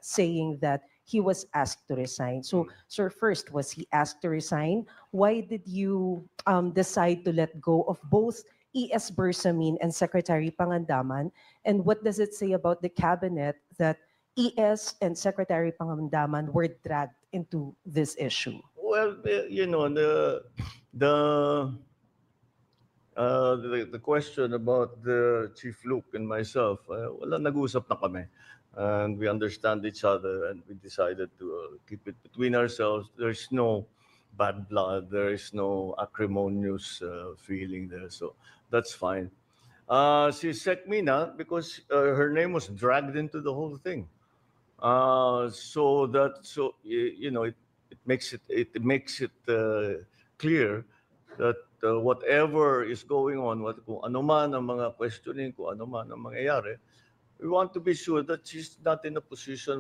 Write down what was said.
saying that he was asked to resign. So, sir, first, was he asked to resign? Why did you decide to let go of both E.S. Bersamin and Secretary Pangandaman? And what does it say about the cabinet that E.S. and Secretary Pangandaman were dragged into this issue? Well, the the question about the Chief Luke and myself, wala, nag-usap na kami. And we understand each other and we decided to keep it between ourselves. There's no bad blood. There is no acrimonious feeling there. So that's fine. Si Sekmina, because her name was dragged into the whole thing. It makes it clear that whatever is going on, kung ano man ang mga questioning, kung ano man ang mangyayari, we want to be sure that she's not in a position